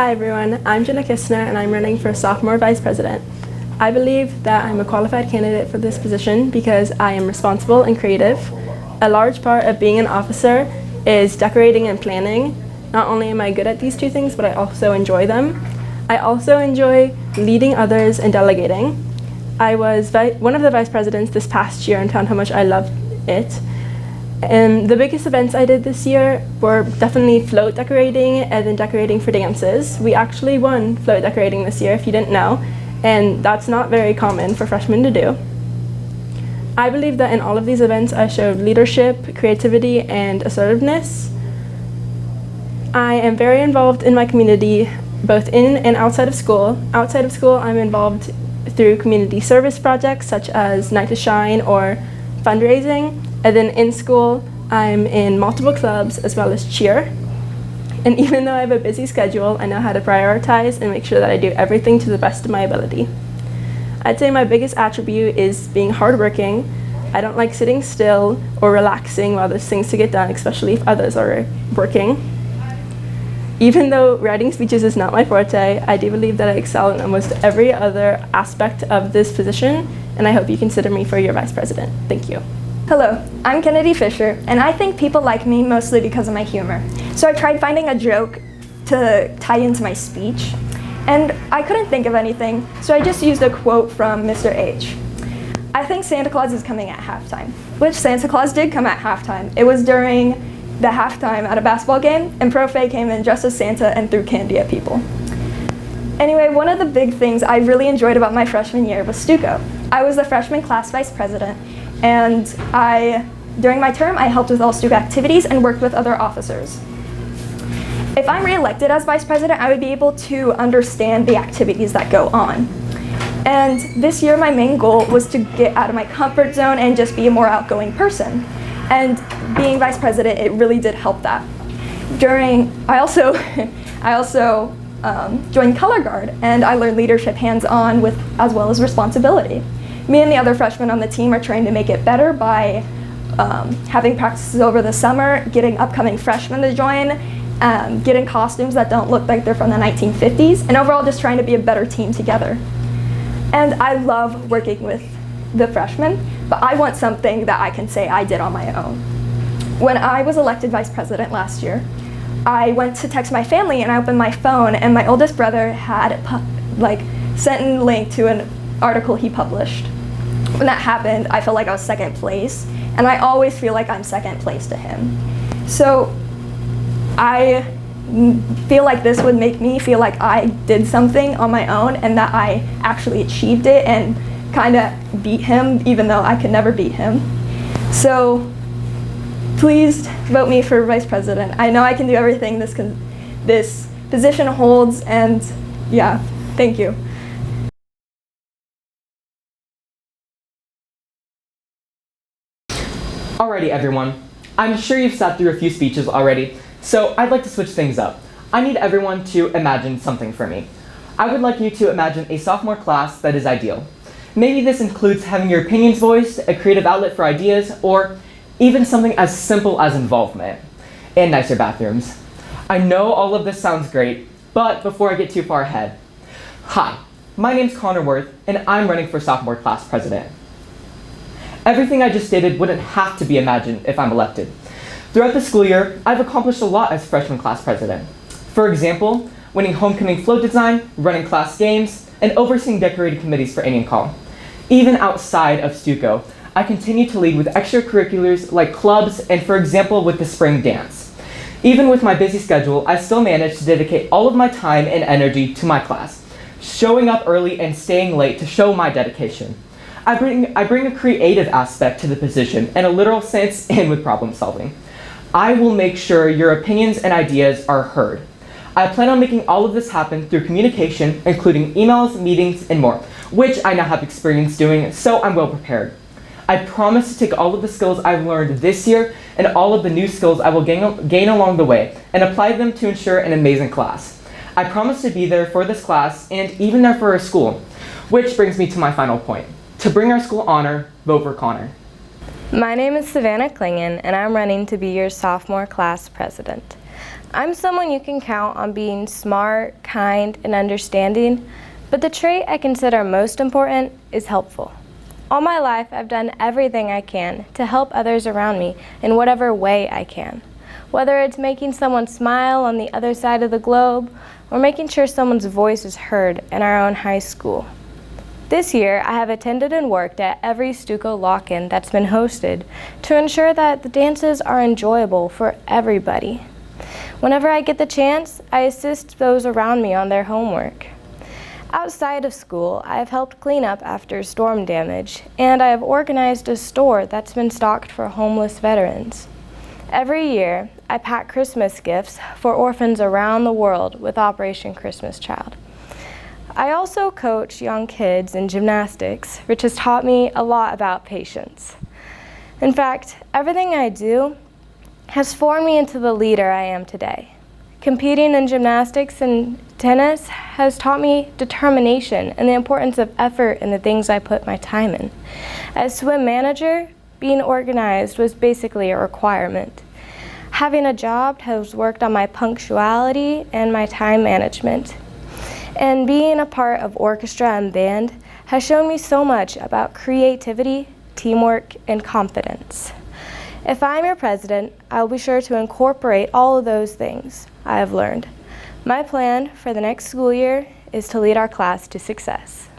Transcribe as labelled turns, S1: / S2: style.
S1: Hi everyone, I'm Jenna Kistner and I'm running for Sophomore Vice President. I believe that I'm a qualified candidate for this position because I am responsible and creative. A large part of being an officer is decorating and planning. Not only am I good at these two things, but I also enjoy them. I also enjoy leading others and delegating. I was one of the vice presidents this past year and found how much I loved it. And the biggest events I did this year were definitely float decorating and then decorating for dances. We actually won float decorating this year, if you didn't know, and that's not very common for freshmen to do. I believe that in all of these events I showed leadership, creativity, and assertiveness. I am very involved in my community, both in and outside of school. Outside of school, I'm involved through community service projects such as Night to Shine or fundraising. And then in school, I'm in multiple clubs as well as cheer. And even though I have a busy schedule, I know how to prioritize and make sure that I do everything to the best of my ability. I'd say my biggest attribute is being hardworking. I don't like sitting still or relaxing while there's things to get done, especially if others are working. Even though writing speeches is not my forte, I do believe that I excel in almost every other aspect of this position, and I hope you consider me for your vice president. Thank you.
S2: Hello, I'm Kennedy Fisher, and I think people like me mostly because of my humor. So I tried finding a joke to tie into my speech, and I couldn't think of anything, so I just used a quote from Mr. H. I think Santa Claus is coming at halftime, which Santa Claus did come at halftime. It was during the halftime at a basketball game, and Profe came in dressed as Santa and threw candy at people. Anyway, one of the big things I really enjoyed about my freshman year was Stuco. I was the freshman class vice president, and during my term, I helped with all Stuco activities and worked with other officers. If I'm re-elected as vice president, I would be able to understand the activities that go on. And this year, my main goal was to get out of my comfort zone and just be a more outgoing person. And being vice president, it really did help that. I also joined Color Guard, and I learned leadership hands-on as well as responsibility. Me and the other freshmen on the team are trying to make it better by having practices over the summer, getting upcoming freshmen to join, getting costumes that don't look like they're from the 1950s, and overall just trying to be a better team together. And I love working with the freshmen, but I want something that I can say I did on my own. When I was elected vice president last year, I went to text my family and I opened my phone, and my oldest brother had sent a link to an article he published. When that happened, I felt like I was second place, and I always feel like I'm second place to him. So I feel like this would make me feel like I did something on my own and that I actually achieved it and kind of beat him, even though I could never beat him. So please vote me for vice president. I know I can do everything this position holds, and yeah, thank you.
S3: Alrighty everyone, I'm sure you've sat through a few speeches already, so I'd like to switch things up. I need everyone to imagine something for me. I would like you to imagine a sophomore class that is ideal. Maybe this includes having your opinions voiced, a creative outlet for ideas, or even something as simple as involvement, and nicer bathrooms. I know all of this sounds great, but before I get too far ahead. Hi, my name's Connor Worth, and I'm running for sophomore class president. Everything I just stated wouldn't have to be imagined if I'm elected. Throughout the school year, I've accomplished a lot as freshman class president. For example, winning homecoming float design, running class games, and overseeing decorating committees for Indian Call. Even outside of Stuco, I continue to lead with extracurriculars like clubs and, for example, with the spring dance. Even with my busy schedule, I still manage to dedicate all of my time and energy to my class, showing up early and staying late to show my dedication. I bring a creative aspect to the position and a literal sense in with problem solving. I will make sure your opinions and ideas are heard. I plan on making all of this happen through communication, including emails, meetings, and more, which I now have experience doing, so I'm well prepared. I promise to take all of the skills I've learned this year and all of the new skills I will gain along the way and apply them to ensure an amazing class. I promise to be there for this class and even there for our school, which brings me to my final point. To bring our school honor, vote for Connor.
S4: My name is Savannah Klingen, and I'm running to be your sophomore class president. I'm someone you can count on being smart, kind, and understanding, but the trait I consider most important is helpful. All my life, I've done everything I can to help others around me in whatever way I can. Whether it's making someone smile on the other side of the globe or making sure someone's voice is heard in our own high school. This year, I have attended and worked at every Stuco lock-in that's been hosted to ensure that the dances are enjoyable for everybody. Whenever I get the chance, I assist those around me on their homework. Outside of school, I have helped clean up after storm damage, and I have organized a store that's been stocked for homeless veterans. Every year, I pack Christmas gifts for orphans around the world with Operation Christmas Child. I also coach young kids in gymnastics, which has taught me a lot about patience. In fact, everything I do has formed me into the leader I am today. Competing in gymnastics and tennis has taught me determination and the importance of effort in the things I put my time in. As swim manager, being organized was basically a requirement. Having a job has worked on my punctuality and my time management. And being a part of orchestra and band has shown me so much about creativity, teamwork, and confidence. If I'm your president, I will be sure to incorporate all of those things I have learned. My plan for the next school year is to lead our class to success.